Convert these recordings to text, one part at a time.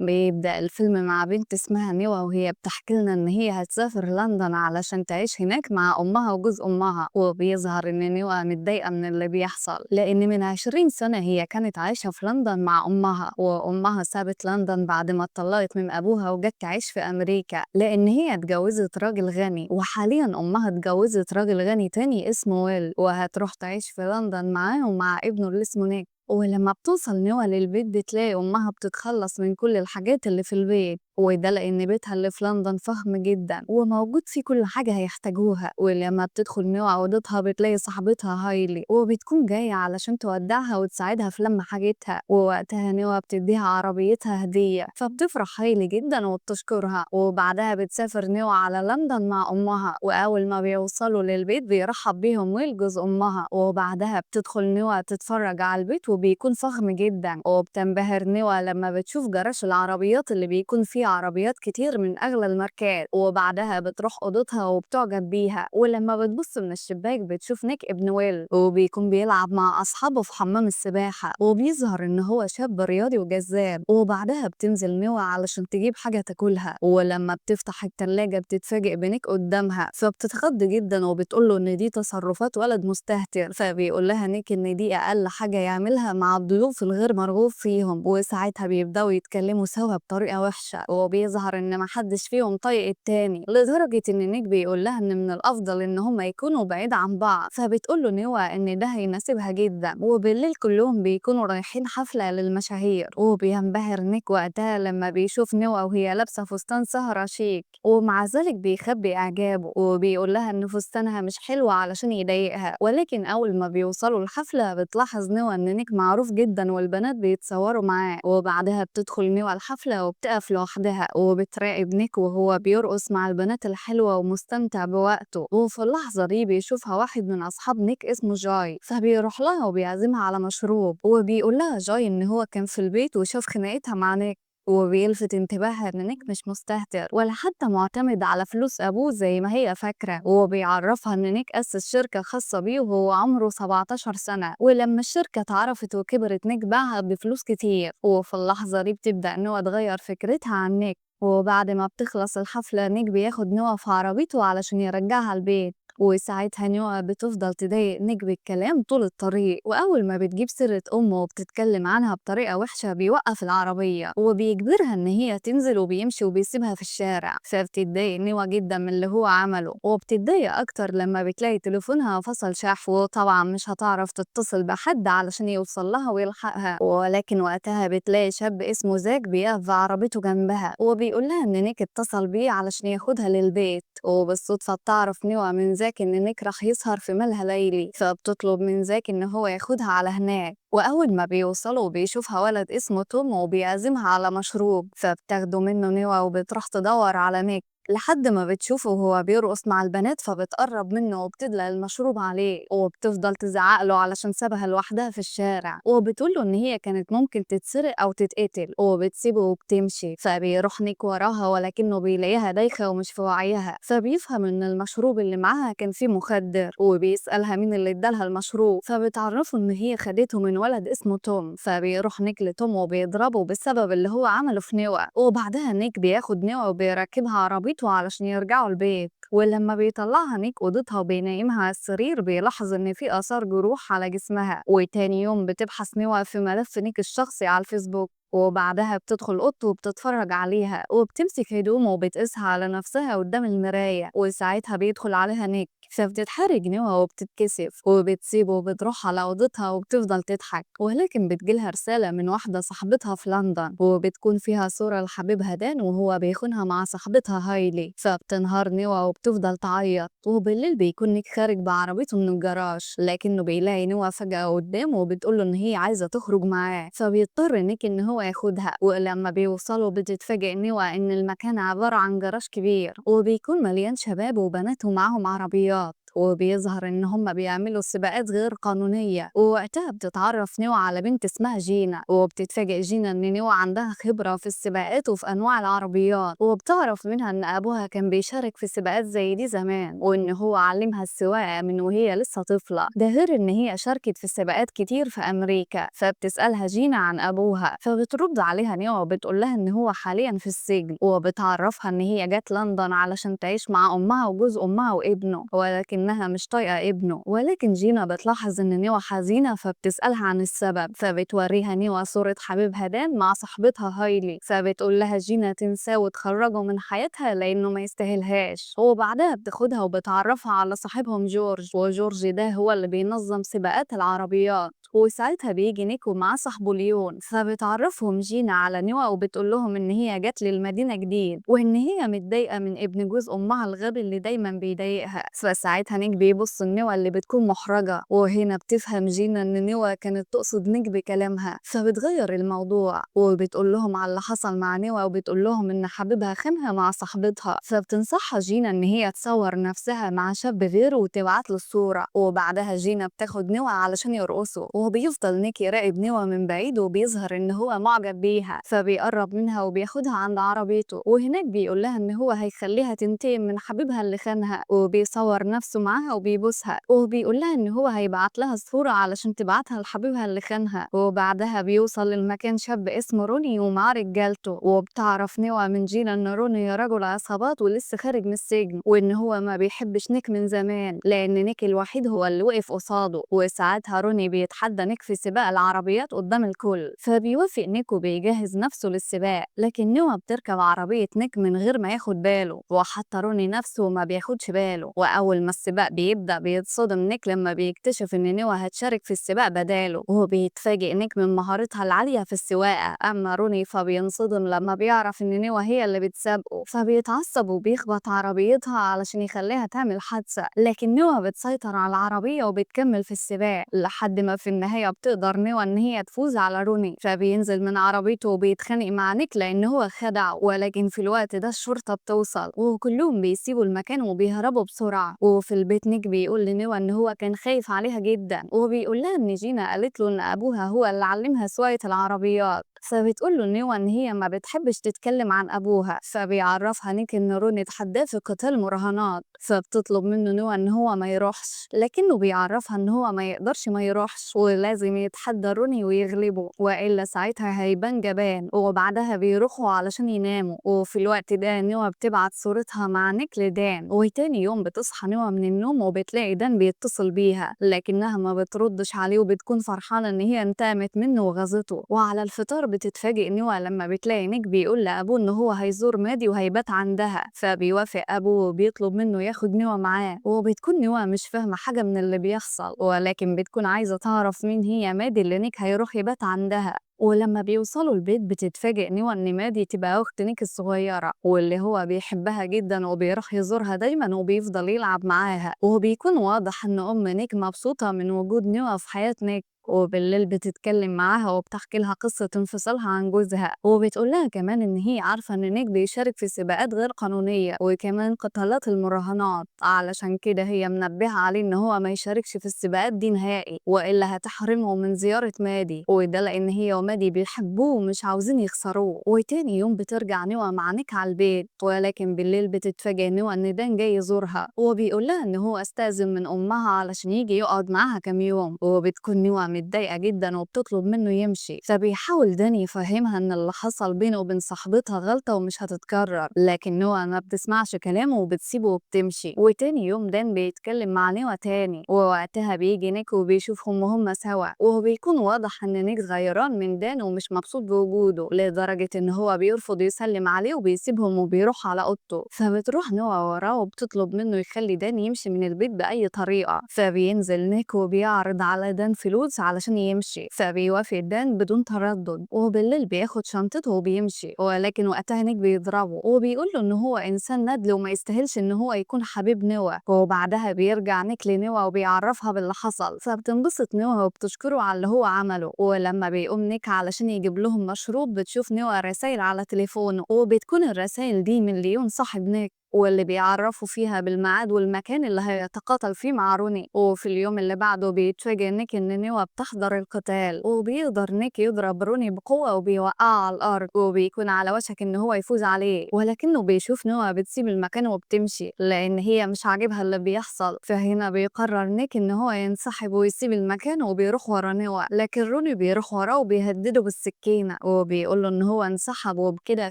بيبدأ الفيلم مع بنت اسمها نوى وهي بتحكي لنا إن هي هتسافر لندن علشان تعيش هناك مع أمها وجوز أمها، وبيظهر إن نوى متضايقة من اللي بيحصل لأن من 20 سنة هي كانت عايشة في لندن مع أمها، وأمها سابت لندن بعد ما اتطلقت من أبوها وجت تعيش في أمريكا لأن هي اتجوزت راجل غني، وحاليا أمها اتجوزت راجل غني تاني اسمه ويل وهتروح تعيش في لندن معاه ومع ابنه اللي اسمه نيك. ولما بتوصل نوى للبيت بتلاقي أمها بتتخلص من كل الحاجات اللي في البيت، وده لأن بيتها اللي في لندن فخم جدا وموجود فيه كل حاجة هيحتاجوها. ولما بتدخل نوى أوضتها بتلاقي صاحبتها هايلي وبتكون جاية علشان تودعها وتساعدها في لم حاجتها، ووقتها نوى بتديها عربيتها هدية فبتفرح هايلي جدا وبتشكرها. وبعدها بتسافر نوى على لندن مع أمها، وأول ما بيوصلوا للبيت بيرحب بيهم ويل جوز أمها، وبعدها بتدخل نوى تتفرج على البيت وبيكون فخم جدا، وبتنبهر نوى لما بتشوف جراج العربيات اللي بيكون فيه عربيات كتير من أغلى الماركات. وبعدها بتروح أوضتها وبتعجب بيها، ولما بتبص من الشباك بتشوف نيك ابن ويل وبيكون بيلعب مع أصحابه في حمام السباحة، وبيظهر إن هو شاب رياضي وجذاب. وبعدها بتنزل نوى علشان تجيب حاجة تاكلها، ولما بتفتح التلاجة بتتفاجئ بنيك قدامها فبتتخض جدا وبتقوله إن دي تصرفات ولد مستهتر، فبيقول لها نيك إن دي أقل حاجة يعملها مع الضيوف الغير مرغوب فيهم. وساعتها بيبدأوا يتكلموا سوا بطريقة وحشة، وبيظهر إن محدش فيهم طايق التاني لدرجة إن نيك بيقول لها إن من الأفضل إن هما يكونوا بعيد عن بعض، فبتقول له نوى إن ده هيناسبها جدا. وبالليل كلهم بيكونوا رايحين حفلة للمشاهير، وبينبهر نيك وقتها لما بيشوف نوى وهي لابسة فستان سهرة شيك، ومع ذلك بيخبي إعجابه وبيقول لها إن فستانها مش حلو علشان يضايقها. ولكن أول ما بيوصلوا الحفلة بتلاحظ نوى إن نيك معروف جدا والبنات بيتصوروا معاه، وبعدها بتدخل نوى الحفلة وبتقف لوحدها وبتراقب نيك وهو بيرقص مع البنات الحلوة ومستمتع بوقته. وفي اللحظة دي بيشوفها واحد من أصحاب نيك اسمه جاي، فبيروح لها وبيعزمها على مشروب، وبيقول لها جاي إن هو كان في البيت وشاف خناقتها مع نيك، وبيلفت انتباهها إن نيك مش مستهتر ولا حتى معتمد على فلوس أبوه زي ما هي فاكرة، وبيعرفها إن نيك أسس شركة خاصة بيه وهو عمره 17 سنة. ولما الشركة اتعرفت وكبرت نيك باعها بفلوس كتير، وفي اللحظة دي بتبدأ نوى تغير فكرتها عن نيك. وبعد ما بتخلص الحفلة نيك بياخد نوى في عربيته علشان يرجعها البيت، وساعتها نوى بتفضل تضايق نيك بالكلام طول الطريق، وأول ما بتجيب سيرة أمه وبتتكلم عنها بطريقة وحشة بيوقف العربية وبيجبرها إن هي تنزل وبيمشي وبيسيبها في الشارع. فبتتضايق نوى جدا من اللي هو عمله، وبتتضايق أكتر لما بتلاقي تليفونها فصل شحن، وطبعا مش هتعرف تتصل بحد علشان يوصل لها ويلحقها. ولكن وقتها بتلاقي شاب اسمه زاك بيقف في عربيته جنبها وبيقول لها إن نيك اتصل بيه علشان ياخدها للبيت، وبالصدفة بتعرف نوى من زاك إن نيك رح يسهر في ملهى ليلي، فبتطلب من زاك إن هو ياخدها على هناك. وأول ما بيوصلوا بيشوفها ولد اسمه توم وبيعزمها على مشروب، فبتاخده منه نوى وبتروح تدور على نيك لحد ما بتشوفه وهو بيرقص مع البنات، فبتقرب منه وبتدلق المشروب عليه وبتفضل تزعق له علشان سابها لوحدها في الشارع، وبتقول له إن هي كانت ممكن تتسرق أو تتقتل، وبتسيبه وبتمشي. فبيروح نيك وراها ولكنه بيلاقيها دايخة ومش في وعيها، فبيفهم إن المشروب اللي معاها كان فيه مخدر، وبيسألها مين اللي ادالها المشروب، فبتعرفه إن هي خدته من ولد اسمه توم. فبيروح نيك لتوم وبيضربه بسبب اللي هو عمله في نوى، وبعدها نيك بياخد نوى وبيركبها عربيته علشان يرجعوا البيت. ولما بيطلعها نيك اوضتها وبينيمها على السرير بيلاحظ ان في اثار جروح على جسمها. وتاني يوم بتبحث نوى في ملف نيك الشخصي على الفيسبوك، وبعدها بتدخل اوضته وبتتفرج عليها وبتمسك هدومه وبتقيسها على نفسها قدام المراية، وساعتها بيدخل عليها نيك فبتتحرج نوى وبتتكسف وبتسيبه وبتروح على اوضتها وبتفضل تضحك. ولكن بتجيلها رسالة من واحدة صاحبتها في لندن وبتكون فيها صورة لحبيبها دان وهو بيخونها مع صاحبتها هايلي، فبتنهار نوى وبتفضل تعيط. وبالليل بيكون نيك خارج بعربيته من الجراج لكنه بيلاقي نوى فجأة قدامه وبتقوله ان هي عايزة تخرج معاه، فبيضطر نيك ان هو ياخدها. ولما بيوصلوا بتتفاجئ نوى ان المكان عبارة عن جراج كبير وبيكون مليان شباب وبنات ومعاهم عربيات، وبيظهر إن هم بيعملوا سباقات غير قانونية، ووقتها بتتعرف نوى على بنت اسمها جينا، وبتتفاجئ جينا إن نوى عندها خبرة في السباقات وفي أنواع العربيات، وبتعرف منها إن أبوها كان بيشارك في سباقات زي دي زمان، وإن هو علمها السواقة من وهي لسه طفلة. ده غير إن هي شاركت في سباقات كتير في أمريكا. فبتسألها جينا عن أبوها، فبترد عليها نوى وبتقول لها إن هو حاليا في السجن، وبتعرفها إن هي جت لندن علشان تعيش مع أمها وجوز أمها وابنه، ولكنها مش طايقة ابنه. ولكن جينا بتلاحظ إن نوى حزينة، فبتسألها عن السبب، فبتوريها نوى صورة حبيبها دان مع صاحبتها هايلي، فبتقول لها جينا تنساه وتخرجه من حياتها لأنه ما يستاهلهاش. وبعدها بتاخدها وبتعرفها على صاحبهم جورج، وجورج ده هو اللي بينظم سباقات العربيات. وساعتها بيجي نيكو مع صاحبه ليون، فبتعرفهم جينا على نوى وبتقول لهم ان هي جت للمدينه جديد، وان هي متضايقه من ابن جوز امها الغبي اللي دايما بيضايقها. فساعتها نيك بيبص لنوى اللي بتكون محرجه، وهنا بتفهم جينا ان نوى كانت تقصد نيك بكلامها، فبتغير الموضوع وبتقول لهم على اللي حصل مع نوى، وبتقول لهم ان حبيبها خانها مع صاحبتها. فبتنصحها جينا ان هي تصور نفسها مع شاب غيره وتبعت له الصوره. وبعدها جينا بتاخد نوى علشان يرقصوا، وبيفضل نيك يراقب نوى من بعيد، وبيظهر ان هو معجب بيها، فبيقرب منها وبياخدها عند عربيته، وهناك بيقول لها ان هو هيخليها تنتقم من حبيبها اللي خانها، وبيصور نفسه معاها وبيبوسها، وبيقول لها ان هو هيبعت لها الصورة علشان تبعتها لحبيبها اللي خانها. وبعدها بيوصل للمكان شاب اسمه روني ومعاه رجالته، وبتعرف نوى من جينا ان روني رجل عصابات ولسه خارج من السجن، وان هو ما بيحبش نيك من زمان لان نيك الوحيد هو اللي وقف قصاده. وساعتها روني بيتحدى نيك في سباق العربيات قدام الكل، فبيوافق نيك وبيجهز نفسه للسباق. لكن نوى بتركب عربية نيك من غير ما ياخد باله، وحتى روني نفسه ما بياخدش باله. وأول ما السباق بيبدأ بيتصدم نيك لما بيكتشف إن نوى هتشارك في السباق بداله، وهو بيتفاجئ نيك من مهارتها العالية في السواقة. أما روني فبينصدم لما بيعرف إن نوى هي اللي بتسابقه، فبيتعصب وبيخبط عربيتها علشان يخليها تعمل حادثة. لكن نوى بتسيطر على العربية وبتكمل في السباق لحد ما في النهاية بتقدر نوى إن هي تفوز على روني. فبينزل من عربيته وبيتخانق مع نيك لأن هو خدعه. ولكن في الوقت ده الشرطة بتوصل، وكلهم بيسيبوا المكان وبيهربوا بسرعة. وفي البيت نيك بيقول لنوى إن هو كان خايف عليها جدا، وبيقول لها إن جينا قالت له إن أبوها هو اللي علمها سواقة العربيات. فبتقول له نوى إن هي ما بتحبش تتكلم عن أبوها. فبيعرفها نيك إن روني اتحداه في قتال مراهنات، فبتطلب منه نوى إن هو ما يروحش، لكنه بيعرفها إن هو ما يقدرش ما يروحش ولازم يتحدى روني ويغلبه، وإلا ساعتها هيبان جبان. وبعدها بيروحوا علشان يناموا، وفي الوقت ده نوى بتبعت صورتها مع نيك لدان. وتاني يوم بتصحى نوى من النوم وبتلاقي دان بيتصل بيها، لكنها ما بتردش عليه وبتكون فرحانة إن هي انتقمت منه وغزته. وعلى الفطار بتتفاجئ نوى لما بتلاقي نيك بيقول لأبوه إن هو هيزور مادي وهيبات عندها، فبيوافق أبوه وبيطلب منه ياخد نوى معاه. وبتكون نوى مش فاهمة حاجة من اللي بيحصل، ولكن بتكون عايزة تعرف مين هي مادي اللي نيك هيروح يبات عندها. ولما بيوصلوا البيت بتتفاجئ نوى ان مادي تبقى اخت نيك الصغيره، واللي هو بيحبها جدا وبيروح يزورها دايما وبيفضل يلعب معاها. وبيكون واضح ان ام نيك مبسوطه من وجود نوى في حياه نيك. وبالليل بتتكلم معاها وبتحكي لها قصة انفصالها عن جوزها، وبتقول لها كمان إن هي عارفة إن نيك بيشارك في سباقات غير قانونية وكمان قتالات المراهنات، علشان كده هي منبهة عليه إن هو ما يشاركش في السباقات دي نهائي، وإلا هتحرمه من زيارة مادي. وده لأن هي ومادي بيحبوه ومش عاوزين يخسروه. وتاني يوم بترجع نوى مع نيك على البيت، ولكن بالليل بتتفاجئ نوى إن دان جاي يزورها، وبيقول لها إن هو استأذن من أمها علشان يجي يقعد معاها كام يوم. وبتكون نوى متضايقة جدا وبتطلب منه يمشي، فبيحاول داني يفهمها ان اللي حصل بينه وبين صاحبتها غلطة ومش هتتكرر، لكن نوى ما بتسمعش كلامه وبتسيبه وبتمشي. وتاني يوم دان بيتكلم مع نوى تاني، ووقتها بيجي نيك وبيشوفهم وهم سوا، وبيكون واضح ان نيك غيران من دان ومش مبسوط بوجوده لدرجة ان هو بيرفض يسلم عليه وبيسيبهم وبيروح على اوضته. فبتروح نوى وراه وبتطلب منه يخلي دان يمشي من البيت بأي طريقة. فبينزل نيك وبيعرض على دان فلوس علشان يمشي، فبيوافق دان بدون تردد. وبالليل بياخد شنطته وبيمشي، ولكن وقتها نيك بيضربه وبيقول له ان هو انسان ندل وما يستاهلش ان هو يكون حبيب نوى. وبعدها بيرجع نيك لنوى وبيعرفها باللي حصل، فبتنبسط نوى وبتشكره على اللي هو عمله. ولما بيقوم نيك علشان يجيب لهم مشروب بتشوف نوى رسائل على تليفونه، وبتكون الرسائل دي من ليون صاحب نيك. واللي بيعرفوا فيها بالميعاد والمكان اللي هيتقاتل فيه مع روني. وفي اليوم اللي بعده بيتفاجئ نيك إن نيوا بتحضر القتال، وبيقدر نيك يضرب روني بقوة وبيوقعه على الأرض، وبيكون على وشك إن هو يفوز عليه، ولكنه بيشوف نيوا بتسيب المكان وبتمشي لأن هي مش عاجبها اللي بيحصل. فهنا بيقرر نيك إن هو ينسحب ويسيب المكان وبيروح ورا نيوا، لكن روني بيروح وراه وبيهدده بالسكينة وبيقول له إن هو انسحب وبكده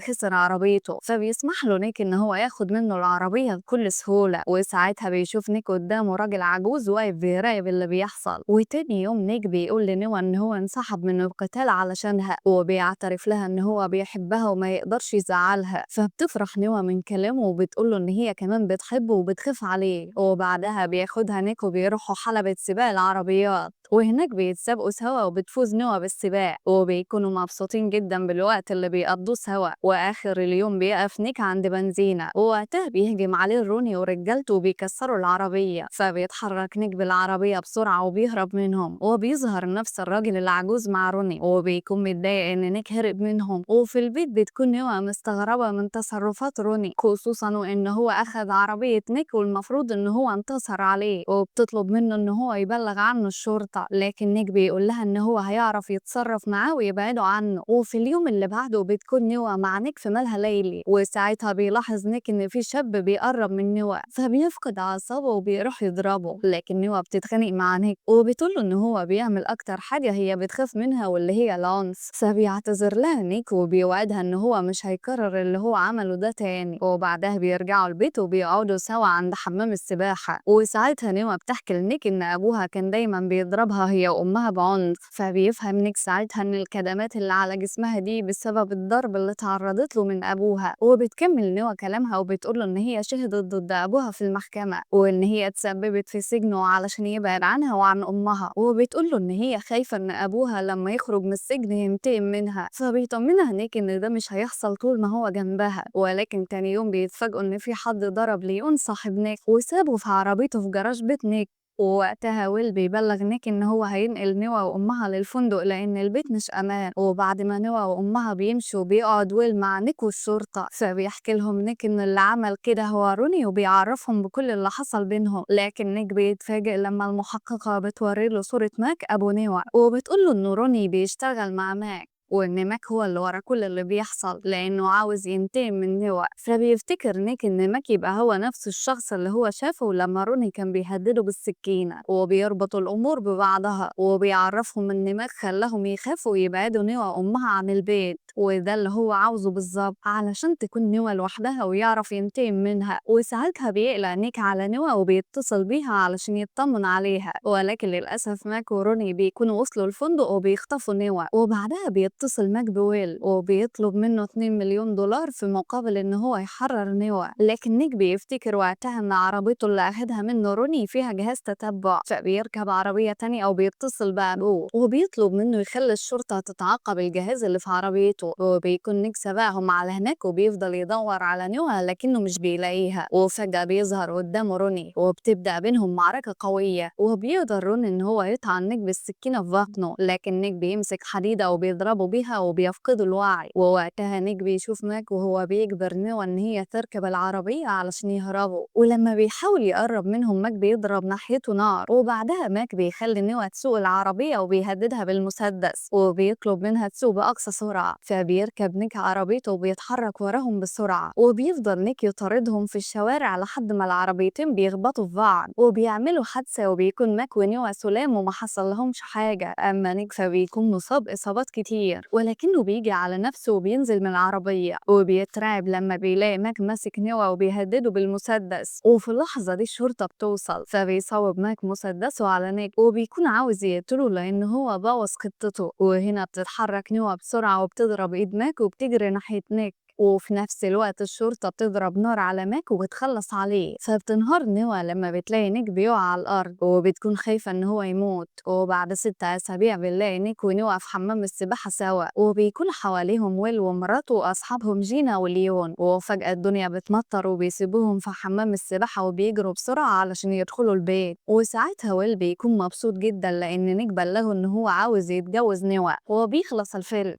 خسر عربيته. فبيسمح له نيك إن هو ياخد منه العربية بكل سهولة. وساعتها بيشوف نيك قدامه راجل عجوز واقف بيراقب اللي بيحصل. وتاني يوم نيك بيقول لنيوا إن هو انسحب من القتال علشانها، وبيعترف لها إن هو بيحبها وما يقدرش يزعلها. فبتفرح نيوا من كلامه وبتقول له إن هي كمان بتحبه وبتخاف عليه. وبعدها بياخدها نيك وبيروحوا حلبة سباق العربيات، وهناك بيتسابقوا سوا وبتفوز نوى بالسباق، وبيكونوا مبسوطين جدا بالوقت اللي بيقضوه سوا. واخر اليوم بيقف نيك عند بنزينة، ووقتها بيهجم عليه روني ورجالته وبيكسروا العربية. فبيتحرك نيك بالعربية بسرعة وبيهرب منهم، وبيظهر نفس الراجل العجوز مع روني وبيكون متضايق ان نيك هرب منهم. وفي البيت بتكون نوى مستغربة من تصرفات روني، خصوصا وان هو اخذ عربية نيك والمفروض ان هو انتصر عليه، وبتطلب منه ان هو يبلغ عنه الشرطة، لكن نيك بيقول لها ان هو هيعرف يتصرف معاه ويبعده عنه. وفي اليوم اللي بعده بتكون نوى مع نيك في ملهى ليلي، وساعتها بيلاحظ نيك ان في شاب بيقرب من نوى، فبيفقد اعصابه وبيروح يضربه. لكن نوى بتتخانق مع نيك وبتقول له ان هو بيعمل اكتر حاجة هي بتخاف منها واللي هي العنف. فبيعتذر لها نيك وبيوعدها ان هو مش هيكرر اللي هو عمله ده تاني. وبعدها بيرجعوا البيت وبيقعدوا سوا عند حمام السباحة. وساعتها نوى بتحكي لنيك ان ابوها كان دايما بيضربها هي وامها بعنف. فبيفهم نيك ساعتها ان الكدمات اللي على جسمها دي بسبب الضرب اللي تعرضت له من ابوها. وبتكمل نوى كلامها وبتقول له ان هي شهدت ضد ابوها في المحكمة، وان هي تسببت في سجنه علشان يبعد عنها وعن امها. وبتقول له ان هي خايفة ان ابوها لما يخرج من السجن ينتقم منها. فبيطمنها نيك ان ده مش هيحصل طول ما هو جنبها. ولكن تاني يوم بيتفاجئوا ان في حد ضرب ليون صاحب نيك وسابه في عربيته في جراج بيت نيك. ووقتها ويل بيبلغ نيك ان هو هينقل نوى وامها للفندق لان البيت مش امان. وبعد ما نوى وامها بيمشوا بيقعد ويل مع نيك والشرطه، فبيحكي لهم نيك ان اللي عمل كده هو روني وبيعرفهم بكل اللي حصل بينهم. لكن نيك بيتفاجئ لما المحققه بتوري له صوره ماك ابو نوى، وبتقول له ان روني بيشتغل مع ماك، وإن ماك هو اللي ورا كل اللي بيحصل لأنه عاوز ينتقم من نوى. فبيفتكر نيك إن ماك يبقى هو نفس الشخص اللي هو شافه لما روني كان بيهدده بالسكينة، وبيربطوا الأمور ببعضها وبيعرفهم إن ماك خلاهم يخافوا ويبعدوا نوى وأمها عن البيت، وده اللي هو عاوزه بالظبط علشان تكون نوى لوحدها ويعرف ينتقم منها. وساعتها بيقلق نيك على نوى وبيتصل بيها علشان يطمن عليها، ولكن للأسف ماك وروني بيكونوا وصلوا الفندق وبيخطفوا نوى. وبعدها بيتصل ماك بويل وبيطلب منه 2 مليون دولار في مقابل ان هو يحرر نوى. لكن نيك بيفتكر وقتها ان عربيته اللي اخدها منه روني فيها جهاز تتبع، فبيركب عربية تانية وبيتصل بأبوه وبيطلب منه يخلي الشرطة تتعقب الجهاز اللي في عربيته. وبيكون نيك سبقهم على هناك وبيفضل يدور على نوى لكنه مش بيلاقيها. وفجأة بيظهر قدامه روني وبتبدأ بينهم معركة قوية، وبيقدر روني ان هو يطعن نيك بالسكينة في بطنه، لكن نيك بيمسك حديدة وبيضربه بيها وبيفقدوا الوعي. ووقتها نيك بيشوف ماك وهو بيجبر نوى ان هي تركب العربية علشان يهربوا، ولما بيحاول يقرب منهم ماك بيضرب ناحيته نار. وبعدها ماك بيخلي نوى تسوق العربية وبيهددها بالمسدس وبيطلب منها تسوق بأقصى سرعة. فبيركب نيك عربيته وبيتحرك وراهم بسرعة، وبيفضل نيك يطاردهم في الشوارع لحد ما العربيتين بيخبطوا في بعض وبيعملوا حادثة، وبيكون ماك ونوى سلام وما حصلهمش حاجة. أما نيك فبيكون مصاب إصابات كتير، ولكنه بيجي على نفسه وبينزل من العربية وبيترعب لما بيلاقي ماك ماسك نوى وبيهدده بالمسدس. وفي اللحظة دي الشرطة بتوصل، فبيصوب ماك مسدسه على نيك وبيكون عاوز يقتله لأن هو بوظ خطته. وهنا بتتحرك نوى بسرعة وبتضرب إيد ماك وبتجري ناحية نيك، وفي نفس الوقت الشرطة بتضرب نار على ماك وبتخلص عليه. فبتنهار نوى لما بتلاقي نيك بيقع على الأرض وبتكون خايفة إن هو يموت. وبعد 6 أسابيع بنلاقي نيك ونوى في حمام السباحة سوا، وبيكون حواليهم ويل ومراته وأصحابهم جينا وليون. وفجأة الدنيا بتمطر وبيسيبوهم في حمام السباحة وبيجروا بسرعة علشان يدخلوا البيت. وساعتها ويل بيكون مبسوط جدا لأن نيك بلغه إن هو عاوز يتجوز نوى. وبيخلص الفيلم.